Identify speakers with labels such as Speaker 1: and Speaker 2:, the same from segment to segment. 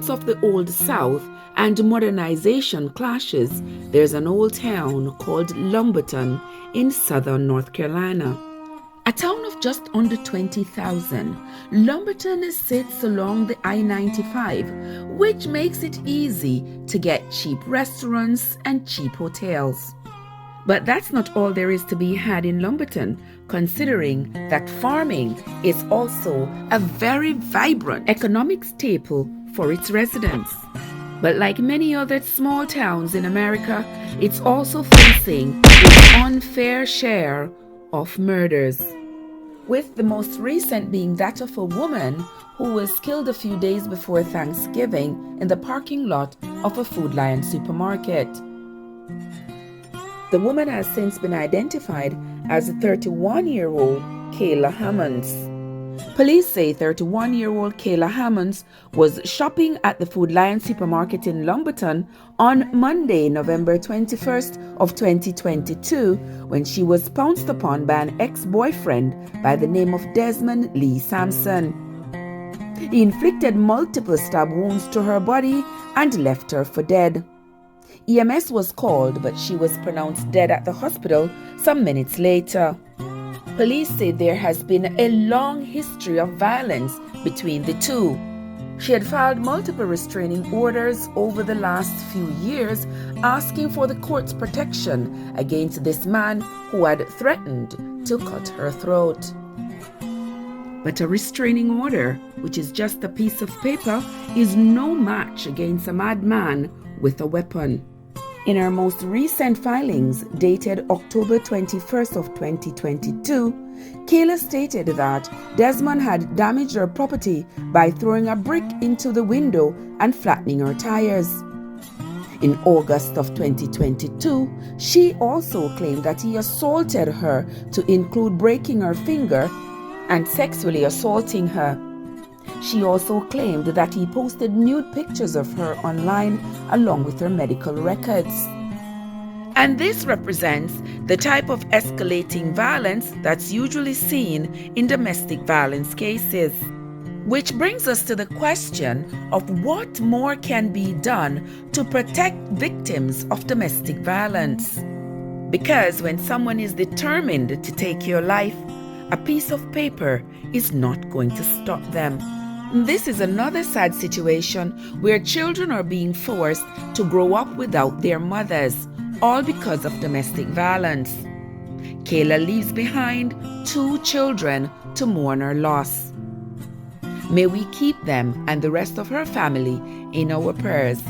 Speaker 1: roots of the Old South and modernization clashes, there's an old town called Lumberton in southern North Carolina. A town of just under 20,000, Lumberton sits along the I-95, which makes it easy to get cheap restaurants and cheap hotels. But that's not all there is to be had in Lumberton, considering that farming is also a very vibrant economic staple for its residents. But like many other small towns in America, it's also facing its unfair share of murders, with the most recent being that of a woman who was killed a few days before Thanksgiving in the parking lot of a Food Lion supermarket. The woman has since been identified as 31-year-old Kayla Hammonds. Police say 31-year-old Kayla Hammonds was shopping at the Food Lion supermarket in Lumberton on Monday, November 21st of 2022, when she was pounced upon by an ex-boyfriend by the name of Desmond Lee Sampson. He inflicted multiple stab wounds to her body and left her for dead. EMS was called, but she was pronounced dead at the hospital some minutes later. Police say there has been a long history of violence between the two. She had filed multiple restraining orders over the last few years, asking for the court's protection against this man who had threatened to cut her throat. But a restraining order, which is just a piece of paper, is no match against a madman with a weapon. In her most recent filings, dated October 21st of 2022, Kayla stated that Desmond had damaged her property by throwing a brick into the window and flattening her tires. In August of 2022, she also claimed that he assaulted her, to include breaking her finger and sexually assaulting her. She also claimed that he posted nude pictures of her online along with her medical records. And this represents the type of escalating violence that's usually seen in domestic violence cases. Which brings us to the question of what more can be done to protect victims of domestic violence. Because when someone is determined to take your life, a piece of paper is not going to stop them. This is another sad situation where children are being forced to grow up without their mothers, all because of domestic violence. Kayla leaves behind 2 children to mourn her loss. May we keep them and the rest of her family in our prayers.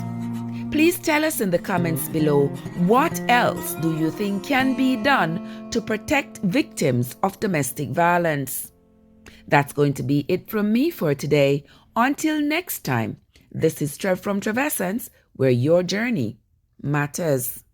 Speaker 1: Please tell us in the comments below, what else do you think can be done to protect victims of domestic violence? That's going to be it from me for today. Until next time, this is Trev from Trevessence, where your journey matters.